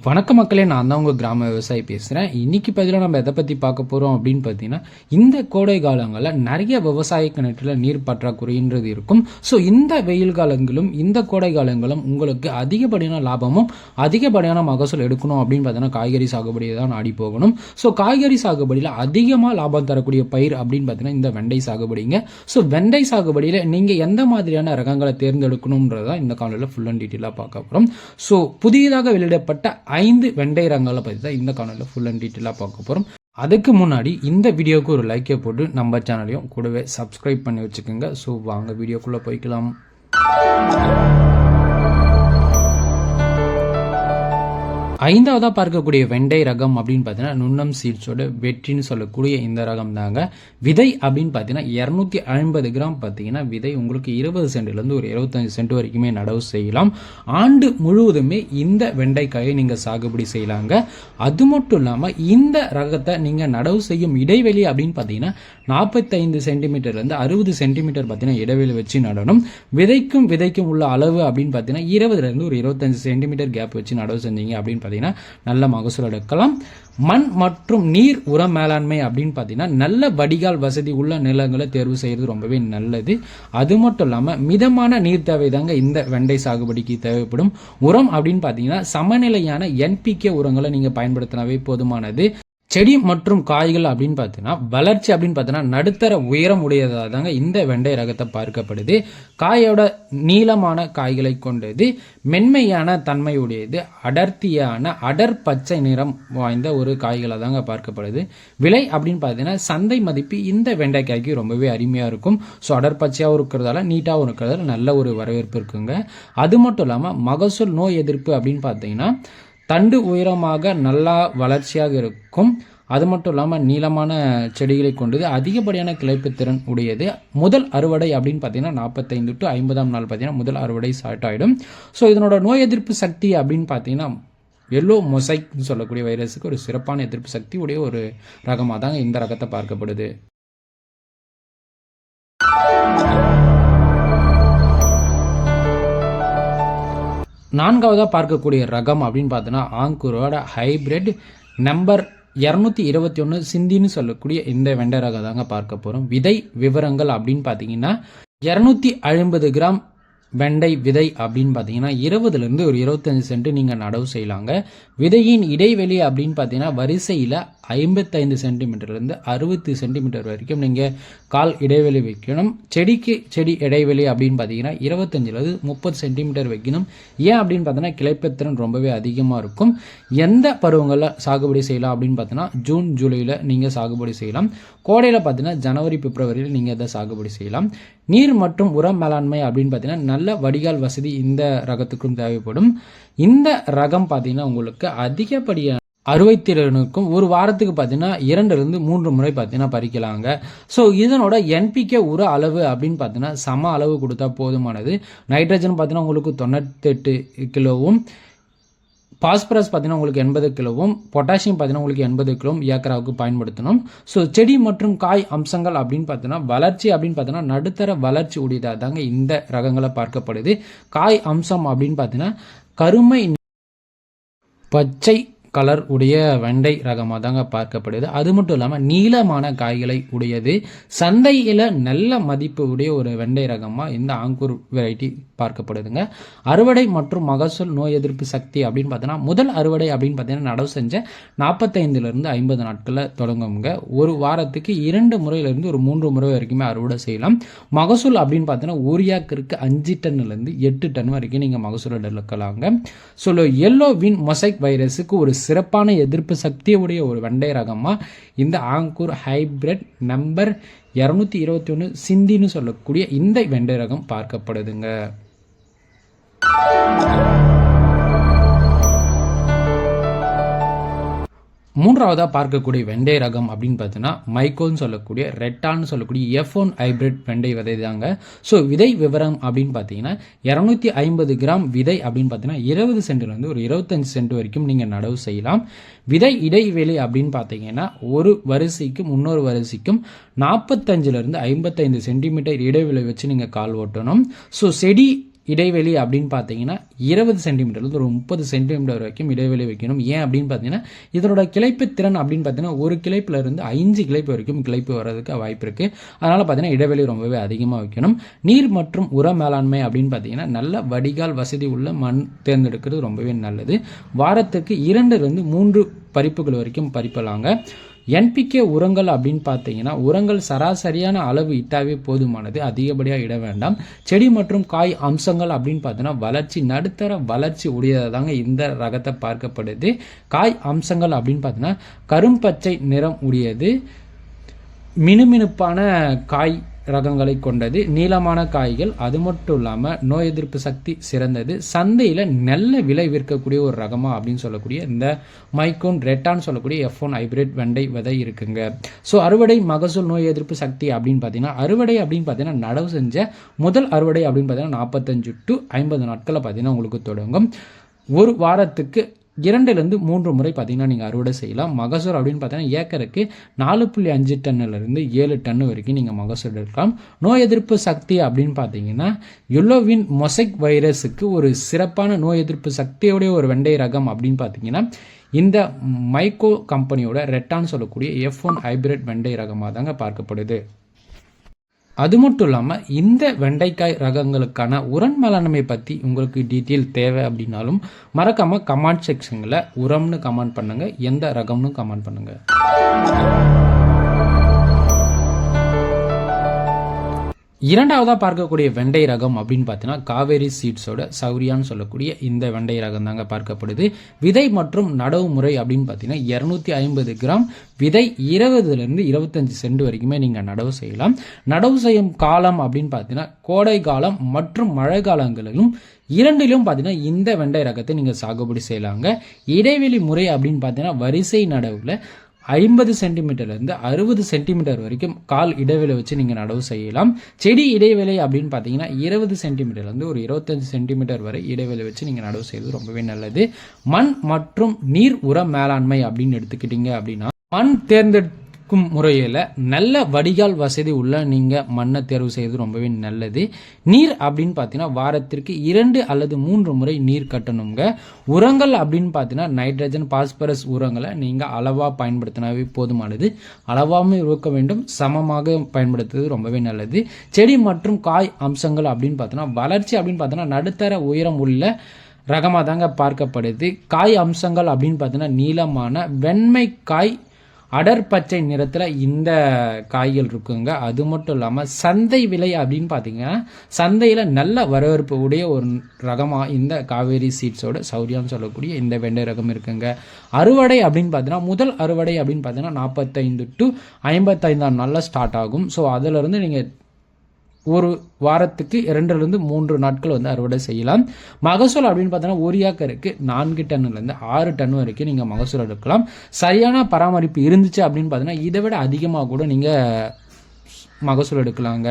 வணக்க மக்களே, நான் தான் உங்கள் கிராம விவசாயி பேசுகிறேன். இன்றைக்கி பதிலாக நம்ம எதை பற்றி பார்க்க போகிறோம் அப்படின்னு பார்த்தீங்கன்னா, இந்த கோடை காலங்களில் நிறைய விவசாய கிணற்றில் நீர் பற்றாக்குறைன்றது இருக்கும். ஸோ இந்த வெயில் காலங்களும் இந்த கோடை காலங்களும் உங்களுக்கு அதிகப்படியான லாபமும் அதிகப்படியான மகசூல் எடுக்கணும் அப்படின்னு பார்த்தீங்கன்னா காய்கறி சாகுபடியை தான் நாடி போகணும். ஸோ காய்கறி சாகுபடியில் அதிகமாக லாபம் தரக்கூடிய பயிர் அப்படின்னு பார்த்தீங்கன்னா இந்த வெண்டை சாகுபடிங்க. ஸோ வெண்டை சாகுபடியில் நீங்கள் எந்த மாதிரியான ரகங்களை தேர்ந்தெடுக்கணுன்றதான் இந்த காலையில் ஃபுல் அண்ட் டீட்டெயிலாக பார்க்க போகிறோம். ஸோ புதியதாக வெளியிடப்பட்ட 5 வெண்டை ரகங்களை பற்றி தான் இந்த காணொலியில் ஃபுல் அண்ட் டீட்டெயிலாக பார்க்க போகிறோம். அதுக்கு முன்னாடி இந்த வீடியோவுக்கு ஒரு லைக்கை போட்டு நம்ம சேனலையும் கூடவே சப்ஸ்கிரைப் பண்ணி வச்சுக்கோங்க. ஸோ வாங்க வீடியோக்குள்ளே போய்க்கலாம். ஐந்தாவதாக பார்க்கக்கூடிய வெண்டை ரகம் அப்படின்னு பார்த்தீங்கன்னா நுண்ணம் சீட்ஸோட வெற்றின்னு சொல்லக்கூடிய இந்த ரகம் தாங்க. விதை அப்படின்னு பார்த்தீங்கன்னா 250 கிராம் பார்த்தீங்கன்னா விதை உங்களுக்கு 20 சென்ட்லேருந்து ஒரு 25 சென்ட் வரைக்குமே நடவு செய்யலாம். ஆண்டு முழுவதுமே இந்த வெண்டைக்காயை நீங்கள் சாகுபடி செய்யலாங்க. அது மட்டும் இல்லாமல் இந்த ரகத்தை நீங்கள் நடவு செய்யும் இடைவெளி அப்படின்னு பார்த்தீங்கன்னா 45 சென்டிமீட்டர்லேருந்து 60 சென்டிமீட்டர் பார்த்தீங்கன்னா இடைவெளி வச்சு நடணும். விதைக்கும் உள்ள அளவு அப்படின்னு பார்த்தீங்கன்னா 20லேருந்து ஒரு 25 சென்டிமீட்டர் கேப் வச்சு நடவு செஞ்சீங்க அப்படின்னு பார்த்தீங்கன்னா நல்ல மகசூல் எடுக்கலாம். மண் மற்றும் நீர் உர மேலாண்மை அப்படின்னு பார்த்தீங்கன்னா நல்ல வடிகால் வசதி உள்ள நிலங்களை தேர்வு செய்யறது ரொம்பவே நல்லது. அது மட்டும் இல்லாமல் மிதமான நீர் தேவை தாங்க இந்த வெண்டை சாகுபடிக்கு தேவைப்படும். உரம் அப்படின்னு பார்த்தீங்கன்னா சமநிலையான NPK உரங்களை நீங்கள் பயன்படுத்தினாவே போதுமானது. செடி மற்றும் காய்கள் அப்படின்னு பார்த்தீங்கன்னா வளர்ச்சி அப்படின்னு பார்த்தீங்கன்னா நடுத்தர உயரம் உடையதாக தாங்க இந்த வெண்டை ரகத்தை பார்க்கப்படுது. காயோட நீளமான காய்களை கொண்டது, மென்மையான தன்மை உடையது, அடர்த்தியான அடர் பச்சை நிறம் வாய்ந்த ஒரு காய்களாக தாங்க பார்க்கப்படுது. விலை அப்படின்னு பார்த்தீங்கன்னா சந்தை மதிப்பு இந்த வெண்டைக்காய்க்கு ரொம்பவே அருமையாக இருக்கும். ஸோ அடர் பச்சையாகவும் இருக்கிறதால நீட்டாகவும் இருக்கிறதால நல்ல ஒரு வரவேற்பு இருக்குங்க. அது மட்டும் இல்லாமல் மகசூல் நோய் எதிர்ப்பு அப்படின்னு பார்த்தீங்கன்னா தண்டு உயரமாக நல்லா வளர்ச்சியாக இருக்கும். அது மட்டும் இல்லாமல் நீளமான செடிகளை கொண்டது, அதிகப்படியான கிளைப்பு திறன் உடையது. முதல் அறுவடை அப்படின்னு பார்த்தீங்கன்னா 45 to 50ஆம் நாள் பார்த்தீங்கன்னா முதல் அறுவடை ஸ்டார்ட் ஆகிடும். ஸோ இதனோட நோய் எதிர்ப்பு சக்தி அப்படின்னு பார்த்தீங்கன்னா எல்லோ மொசைக்னு சொல்லக்கூடிய வைரஸுக்கு ஒரு சிறப்பான எதிர்ப்பு சக்தி உடைய ஒரு ரகமாக தாங்க இந்த ரகத்தை பார்க்கப்படுது. நான்காவதாக பார்க்கக்கூடிய ரகம் அப்படின்னு பார்த்தோன்னா ஆங்கூரோட ஹைபிரிட் நம்பர் 221 சிந்தின்னு சொல்லக்கூடிய இந்த வெண்டை ரகம் தாங்க பார்க்க போகிறோம். விதை விவரங்கள் அப்படின்னு பார்த்தீங்கன்னா 250 கிராம் வெண்டை விதை அப்படின்னு பார்த்தீங்கன்னா 20லேருந்து ஒரு 25 சென்ட் நீங்கள் நடவு செய்யலாங்க. விதையின் இடைவெளி அப்படின்னு பார்த்தீங்கன்னா வரிசையில் 55 சென்டிமீட்டர்லேருந்து 60 சென்டிமீட்டர் வரைக்கும் நீங்கள் கால் இடைவெளி வைக்கணும். செடிக்கு செடி இடைவெளி அப்படின்னு பார்த்தீங்கன்னா 25லேருந்து 30 சென்டிமீட்டர் வைக்கணும். ஏன் அப்படின்னு பார்த்தீங்கன்னா கிளைப்பத்திறன் ரொம்பவே அதிகமாக இருக்கும். எந்த பருவங்களில் சாகுபடி செய்யலாம் அப்படின்னு பார்த்தீங்கன்னா ஜூன் ஜூலையில் நீங்கள் சாகுபடி செய்யலாம். கோடையில் பார்த்தீங்கன்னா ஜனவரி பிப்ரவரியில் நீங்கள் இதை சாகுபடி செய்யலாம். நீர் மற்றும் உரம் மேலாண்மை அப்படின்னு பார்த்தீங்கன்னா நல்ல வடிகால் வசதி இந்த ரகத்துக்கும் தேவைப்படும். இந்த ரகம் பார்த்தீங்கன்னா உங்களுக்கு அதிகப்படியான அறுவை திறனுக்கும் ஒரு வாரத்துக்கு பார்த்தீங்கன்னா 2லேருந்து 3 முறை பார்த்தீங்கன்னா பறிக்கலாங்க. ஸோ இதனோட NPK உர அளவு அப்படின்னு பார்த்தீங்கன்னா சம அளவு கொடுத்தா போதுமானது. நைட்ரஜன் பார்த்தீங்கன்னா உங்களுக்கு 98 கிலோவும், பாஸ்பரஸ் பார்த்தீங்கன்னா உங்களுக்கு 80 கிலோவும், பொட்டாசியம் பார்த்தீங்கன்னா உங்களுக்கு 80 கிலோவும் ஏக்கராவுக்கு பயன்படுத்தணும். ஸோ செடி மற்றும் காய் அம்சங்கள் அப்படின்னு பார்த்தீங்கன்னா வளர்ச்சி அப்படின்னு பார்த்தீங்கன்னா நடுத்தர வளர்ச்சி உடையதாக தாங்க இந்த ரகங்களை பார்க்கப்படுது. காய் அம்சம் அப்படின்னு பார்த்தீங்கன்னா கருமை பச்சை கலர் உடைய வெண்டை ரகமாக தாங்க பார்க்கப்படுது. அது மட்டும் இல்லாமல் நீளமான காய்களை உடையது. சந்தையில் நல்ல மதிப்பு உடைய ஒரு வெண்டை ரகமாக இந்த ஆங்கூர் வெரைட்டி பார்க்கப்படுதுங்க. அறுவடை மற்றும் மகசூல் நோய் எதிர்ப்பு சக்தி அப்படின்னு பார்த்தீங்கன்னா முதல் அறுவடை அப்படின்னு பார்த்தீங்கன்னா நடவு செஞ்ச 45லேருந்து 50 நாட்களில் தொடங்குங்க. ஒரு வாரத்துக்கு 2 முறையிலிருந்து ஒரு 3 முறை வரைக்குமே அறுவடை செய்யலாம். மகசூல் அப்படின்னு பார்த்தீங்கன்னா ஒரு ஏக்கருக்கு 5 டன்னிலிருந்து 8 டன் வரைக்கும் நீங்கள் மகசூல் எடுக்கலாங்க. ஸோ எல்லோ வின் மொசைக் வைரஸுக்கு ஒரு சிறப்பான எதிர்ப்பு சக்தியுடைய ஒரு வெண்டை ரகமா இந்த ஆங்கூர் ஹைபிரிட் நம்பர் 221 சிந்தின்னு சொல்லக்கூடிய இந்த வெண்டை ரகம் பார்க்கப்படுதுங்க. மூன்றாவதாக பார்க்கக்கூடிய வெண்டை ரகம் அப்படின்னு பார்த்தீங்கன்னா மைக்கோன்னு சொல்லக்கூடிய ரெட்டான்னு சொல்லக்கூடிய F1 ஹைபிரிட் வெண்டை விதை தாங்க. ஸோ விதை விவரம் அப்படின்னு பார்த்தீங்கன்னா 250 கிராம் விதை அப்படின்னு பார்த்தீங்கன்னா 20 சென்ட்லேருந்து ஒரு 25 சென்ட் வரைக்கும் நீங்கள் நடவு செய்யலாம். விதை இடைவெளி அப்படின்னு பார்த்தீங்கன்னா ஒரு வரிசைக்கும் இன்னொரு வரிசைக்கும் 45லேருந்து 55 சென்டிமீட்டர் இடைவெளி வச்சு நீங்கள் கால் ஓட்டணும். ஸோ செடி இடைவெளி அப்படின்னு பார்த்தீங்கன்னா 20 சென்டிமீட்டர்லேருந்து ஒரு 30 சென்டிமீட்டர் வரைக்கும் இடைவெளி வைக்கணும். ஏன் அப்படின்னு பார்த்தீங்கன்னா இதனோட கிளைப்பு திறன் அப்படின்னு பார்த்தீங்கன்னா ஒரு கிளைப்புல இருந்து 5 கிளைப்பு வரைக்கும் கிளைப்பு வர்றதுக்கு வாய்ப்பு இருக்குது. அதனால் பார்த்தீங்கன்னா இடைவெளி ரொம்பவே அதிகமாக வைக்கணும். நீர் மற்றும் உர மேலாண்மை அப்படின்னு பார்த்தீங்கன்னா நல்ல வடிகால் வசதி உள்ள மண் தேர்ந்தெடுக்கிறது ரொம்பவே நல்லது. வாரத்துக்கு 2லிருந்து 3 பறிப்புகள் வரைக்கும் பறிப்பலாங்க. என்பிகே உரங்கள் அப்படின்னு பார்த்தீங்கன்னா உரங்கள் சராசரியான அளவு இட்டாவே போதுமானது, அதிகப்படியாக இட வேண்டாம். செடி மற்றும் காய் அம்சங்கள் அப்படின்னு பார்த்தீங்கன்னா வளர்ச்சி நடுத்தர வளர்ச்சி உடையதாங்க இந்த ரகத்தை பார்க்கப்படுது. காய் அம்சங்கள் அப்படின்னு பார்த்தீங்கன்னா கரும்பச்சை நிறம் உடையது, மினுமினுப்பான காய் ரகங்களை கொண்டது, நீளமான காய்கள், அது மட்டும் இல்லாமல் நோய் எதிர்ப்பு சக்தி சிறந்தது, சந்தையில் நல்ல விலை விற்கக்கூடிய ஒரு ரகமா அப்படின்னு சொல்லக்கூடிய இந்த மைக்கோன் ரெட்டான்னு சொல்லக்கூடிய F1 ஹைபிரிட் வெண்டை விதை இருக்குங்க. ஸோ அறுவடை மகசூல் நோய் எதிர்ப்பு சக்தி அப்படின்னு பார்த்தீங்கன்னா அறுவடை அப்படின்னு பார்த்தீங்கன்னா நடவு செஞ்ச முதல் அறுவடை அப்படின்னு பார்த்தீங்கன்னா 45 to 50 நாட்களில் பார்த்தீங்கன்னா உங்களுக்கு தொடங்கும். ஒரு வாரத்துக்கு 2லிருந்து 3 முறை பார்த்தீங்கன்னா நீங்கள் அறுவடை செய்யலாம். மகசூல் அப்படின்னு பார்த்தீங்கன்னா ஏக்கருக்கு 4.5 டன்னிலிருந்து 7 டன் வரைக்கும் நீங்கள் மகசூல் எடுக்கலாம். நோய் எதிர்ப்பு சக்தி அப்படின்னு பார்த்தீங்கன்னா எல்லோவின் மொசைக் வைரஸுக்கு ஒரு சிறப்பான நோய் எதிர்ப்பு சக்தியோடைய ஒரு வெண்டை ரகம் அப்படின்னு பார்த்தீங்கன்னா இந்த மைக்கோ கம்பெனியோட ரெட்டான்னு சொல்லக்கூடிய F1 ஹைபிரிட் வெண்டை ரகமாக தாங்க பார்க்கப்படுது. அது மட்டும் இல்லாமல் இந்த வெண்டைக்காய் ரகங்களுக்கான உரம் மேலாண்மை பற்றி உங்களுக்கு டீட்டெயில் தேவை அப்படின்னாலும் மறக்காமல் கமெண்ட் செக்ஷனில் உரம்னு கமெண்ட் பண்ணுங்கள், எந்த ரகம்னு கமெண்ட் பண்ணுங்கள். இரண்டாவதாக பார்க்கக்கூடிய வெண்டை ரகம் அப்படின்னு பார்த்தீங்கன்னா காவேரி சீட்ஸோட சௌரியான்னு சொல்லக்கூடிய இந்த வெண்டை ரகம் தாங்க பார்க்கப்படுது. விதை மற்றும் நடவு முறை அப்படின்னு பார்த்தீங்கன்னா 250 கிராம் விதை 20லிருந்து 25 சென்ட் வரைக்குமே நீங்கள் நடவு செய்யலாம். நடவு செய்யும் காலம் அப்படின்னு பார்த்தீங்கன்னா கோடை காலம் மற்றும் மழை காலங்களிலும் இரண்டிலும் பார்த்தீங்கன்னா இந்த வெண்டை ரகத்தை நீங்கள் சாகுபடி செய்யலாங்க. இடைவெளி முறை அப்படின்னு பார்த்தீங்கன்னா வரிசை நடவுல 50 சென்டிமீட்டர்லேருந்து 60 சென்டிமீட்டர் வரைக்கும் கால் இடைவெளி வச்சு நீங்கள் நடவு செய்யலாம். செடி இடைவெளி அப்படின்னு பார்த்தீங்கன்னா 20 சென்டிமீட்டர்லேருந்து ஒரு 25 சென்டிமீட்டர் வரை இடைவெளி வச்சு நீங்கள் நடவு செய்வது ரொம்பவே நல்லது. மண் மற்றும் நீர் உர மேலாண்மை அப்படின்னு எடுத்துக்கிட்டீங்க அப்படின்னா மண் தேர்ந்தெடுக்கும் முறையில் நல்ல வடிகால் வசதி உள்ள நீங்கள் மண்ணை தேர்வு செய்வது ரொம்பவே நல்லது. நீர் அப்படின்னு பார்த்தீங்கன்னா வாரத்திற்கு 2 அல்லது 3 முறை நீர் கட்டணுங்க. உரங்கள் அப்படின்னு பார்த்தீங்கன்னா நைட்ரஜன் பாஸ்பரஸ் உரங்களை நீங்கள் அளவாக பயன்படுத்தினாவே போதுமானது. அளவாகவும் இருக்க வேண்டும், சமமாக பயன்படுத்துவது ரொம்பவே நல்லது. செடி மற்றும் காய் அம்சங்கள் அப்படின்னு பார்த்தீங்கன்னா வளர்ச்சி அப்படின்னு பார்த்தீங்கன்னா நடுத்தர உயரம் உள்ள ரகமாக தாங்க பார்க்கப்படுது. காய் அம்சங்கள் அப்படின்னு பார்த்தீங்கன்னா நீளமான வெண்மை காய் அடர் பச்சை நிறத்தில் இந்த காய்கள் இருக்குங்க. அது மட்டும் இல்லாமல் சந்தை விலை அப்படின்னு பார்த்தீங்கன்னா சந்தையில் நல்ல வரவேற்பு உடைய ஒரு ரகமாக இந்த காவேரி சீட்ஸோட சௌரியான்னு சொல்லக்கூடிய இந்த வெண்டை ரகம் இருக்குங்க. அறுவடை அப்படின்னு பார்த்தீங்கன்னா முதல் அறுவடை அப்படின்னு பார்த்தீங்கன்னா 45 to 55 நாளில் ஸ்டார்ட் ஆகும். ஸோ அதிலிருந்து நீங்கள் ஒரு வாரத்துக்கு 2லிருந்து 3 நாட்கள் வந்து அறுவடை செய்யலாம். மகசூல் அப்படின்னு பார்த்தீங்கன்னா ஒரு ஏக்கருக்கு 4 டன்னிலிருந்து 6 டன் வரைக்கும் நீங்கள் மகசூல் எடுக்கலாம். சரியான பராமரிப்பு இருந்துச்சு அப்படின்னு பார்த்தீங்கன்னா இதை விட அதிகமாக கூட நீங்கள் மகசூல் எடுக்கலாங்க.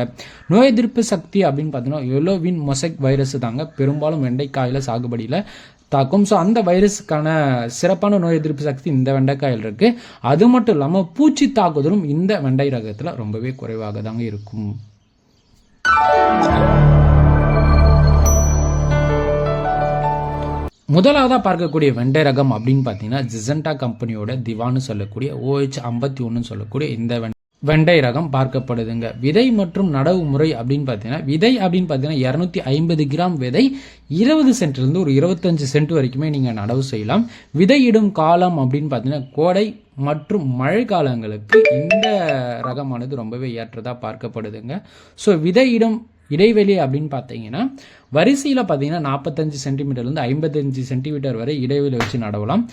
நோய் எதிர்ப்பு சக்தி அப்படின்னு பார்த்தீங்கன்னா எல்லோவின் மொசைக் வைரஸ் தாங்க பெரும்பாலும் வெண்டைக்காயில் சாகுபடியில் தாக்கும். ஸோ அந்த வைரஸுக்கான சிறப்பான நோய் எதிர்ப்பு சக்தி இந்த வெண்டைக்காயில் இருக்குது. அது மட்டும் இல்லாமல் பூச்சி தாக்குதலும் இந்த வெண்டை ரகத்தில் ரொம்பவே குறைவாக தாங்க இருக்கும். முதலாவதாக பார்க்கக்கூடிய வெண்டை ரகம் அப்படின்னு பார்த்தீங்கன்னா ஜிசண்டா கம்பெனியோட திவான்னு சொல்லக்கூடிய OH51 சொல்லக்கூடிய இந்த வெண்டை ரகம் பார்க்கப்படுதுங்க. விதை மற்றும் நடவு முறை அப்படின்னு பார்த்தீங்கன்னா விதை அப்படின்னு பார்த்தீங்கன்னா 250 கிராம் விதை 20 சென்ட்லேருந்து ஒரு 25 சென்ட் வரைக்குமே நீங்கள் நடவு செய்யலாம். விதையிடும் காலம் அப்படின்னு பார்த்தீங்கன்னா கோடை மற்றும் மழை காலங்களுக்கு இந்த ரகமானது ரொம்பவே ஏற்றதாக பார்க்கப்படுதுங்க. ஸோ விதையிடும் இடைவெளி அப்படின்னு பார்த்தீங்கன்னா வரிசையில் பார்த்தீங்கன்னா 45 சென்டிமீட்டர்லேருந்து 55 சென்டிமீட்டர் வரை இடைவெளி வச்சு நடவலாம்.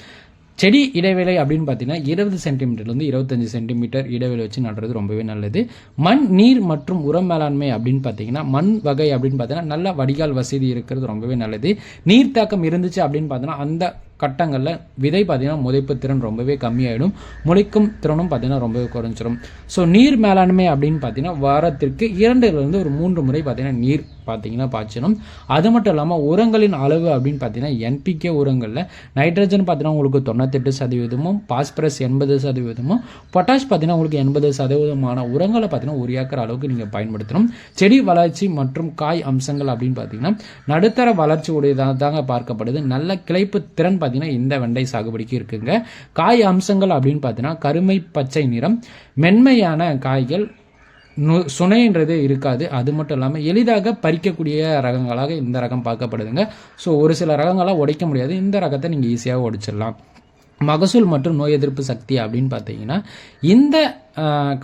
செடி இடைவேளை அப்படின்னு பார்த்தீங்கன்னா 20 சென்டிமீட்டர்லேருந்து 25 சென்டிமீட்டர் இடைவெளி வச்சு நடுறது ரொம்பவே நல்லது. மண் நீர் மற்றும் உரம் மேலாண்மை அப்படின்னு பார்த்தீங்கன்னா மண் வகை அப்படின்னு பார்த்தீங்கன்னா நல்ல வடிகால் வசதி இருக்கிறது ரொம்பவே நல்லது. நீர் தாக்கம் இருந்துச்சு அப்படின்னு பார்த்தீங்கன்னா அந்த கட்டங்களில் விதை பார்த்தீங்கன்னா முளைப்பு திறன் ரொம்பவே கம்மியாயிடும், முளைக்கும் திறனும் பார்த்தீங்கன்னா ரொம்பவே குறைஞ்சிரும். ஸோ நீர் மேலாண்மை அப்படின்னு பார்த்தீங்கன்னா வாரத்திற்கு 2லிருந்து ஒரு 3 முறை பார்த்தீங்கன்னா நீர் பார்த்தீங்கன்னா பாய்ச்சணும். அது மட்டும் இல்லாமல் உரங்களின் அளவு அப்படின்னு பார்த்தீங்கன்னா என்பிகே உரங்களில் நைட்ரஜன் பார்த்தீங்கன்னா உங்களுக்கு 98%, பாஸ்பரஸ் 80%, பொட்டாஷ் பார்த்தீங்கன்னா உங்களுக்கு 80% உரங்களை பார்த்தீங்கன்னா ஒரு ஏக்கர் அளவுக்கு நீங்கள் பயன்படுத்தணும். செடி வளர்ச்சி மற்றும் காய் அம்சங்கள் அப்படின்னு பார்த்தீங்கன்னா நடுத்தர வளர்ச்சி உடையதாக தாங்க பார்க்கப்படுது. நல்ல கிளைப்பு திறன் பார்த்தீங்கன்னா இந்த வெண்டை சாகுபடிக்கு இருக்குங்க. காய் அம்சங்கள் அப்படின்னு பார்த்தீங்கன்னா கருமை பச்சை நிறம், மென்மையான காய்கள், சுனைன்றது இருக்காது. அது மட்டும் இல்லாமல் எளிதாக பறிக்கக்கூடிய ரகங்களாக இந்த ரகம் பார்க்கப்படுதுங்க. ஸோ ஒரு சில ரகங்களாக உடைக்க முடியாது, இந்த ரகத்தை நீங்கள் ஈஸியாக உடைச்சிடலாம். மகசூல் மற்றும் நோய் எதிர்ப்பு சக்தி அப்படின்னு பார்த்தீங்கன்னா இந்த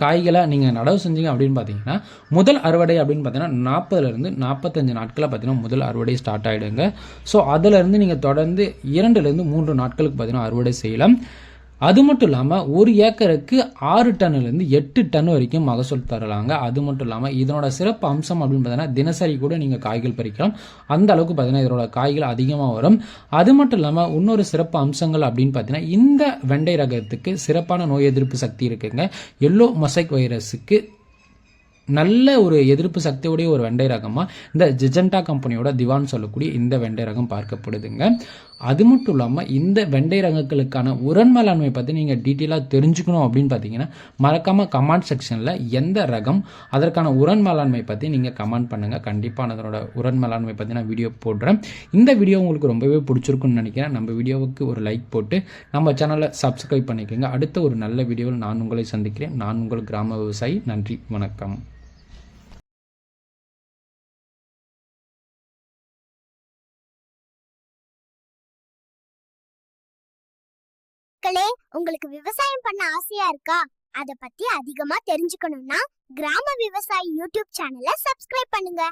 காய்களை நீங்கள் நடவு செஞ்சீங்க அப்படின்னு பார்த்தீங்கன்னா முதல் அறுவடை அப்படின்னு பார்த்தீங்கன்னா 40லிருந்து 45 நாட்களில் பார்த்தீங்கன்னா முதல் அறுவடை ஸ்டார்ட் ஆகிடுங்க. ஸோ அதிலிருந்து நீங்கள் தொடர்ந்து 2லிருந்து 3 நாட்களுக்கு பார்த்தீங்கன்னா அறுவடை செய்யலாம். அது மட்டும் இல்லாமல் ஒரு ஏக்கருக்கு 6 டன்னிலிருந்து 8 டன் வரைக்கும் மகசூல் தரலாங்க. அது மட்டும் இல்லாமல் இதனோட சிறப்பு அம்சம் அப்படின்னு பார்த்தீங்கன்னா தினசரி கூட நீங்கள் காய்கள் பறிக்கலாம், அந்த அளவுக்கு பார்த்தீங்கன்னா இதனோட காய்கள் அதிகமாக வரும். அது மட்டும் இல்லாமல் இன்னொரு சிறப்பு அம்சங்கள் அப்படின்னு பார்த்தீங்கன்னா இந்த வெண்டை ரகத்துக்கு சிறப்பான நோய் எதிர்ப்பு சக்தி இருக்குங்க. எல்லோ மொசைக் வைரஸுக்கு நல்ல ஒரு எதிர்ப்பு சக்தியுடைய ஒரு வெண்டை ரகமாக இந்த ஜிஜெண்டா கம்பெனியோட திவான் சொல்லக்கூடிய இந்த வெண்டை ரகம் பார்க்கப்படுதுங்க. அது மட்டும் இல்லாமல் இந்த வெண்டை ரகங்களுக்கான உரன் மேலாண்மை பற்றி நீங்கள் டீட்டெயிலாக தெரிஞ்சுக்கணும் அப்படின்னு பார்த்தீங்கன்னா மறக்காமல் கமெண்ட் செக்ஷனில் எந்த ரகம் அதற்கான உரன் மேலாண்மை பற்றி நீங்கள் கமெண்ட் பண்ணுங்கள். கண்டிப்பாக அதனோட உரன் மேலாண்மை பற்றி நான் வீடியோ போடுறேன். இந்த வீடியோ உங்களுக்கு ரொம்பவே பிடிச்சிருக்குன்னு நினைக்கிறேன். நம்ம வீடியோவுக்கு ஒரு லைக் போட்டு நம்ம சேனலை சப்ஸ்கிரைப் பண்ணிக்கோங்க. அடுத்த ஒரு நல்ல வீடியோவில் நான் உங்களை சந்திக்கிறேன். நான் உங்கள் கிராம விவசாயி. நன்றி, வணக்கம். உங்களுக்கு விவசாயம் பண்ண ஆசையா இருக்கா? அத பத்தி அதிகமா தெரிஞ்சுக்கணும்னா கிராம விவசாயி யூடியூப் சேனலை சப்ஸ்கிரைப் பண்ணுங்க.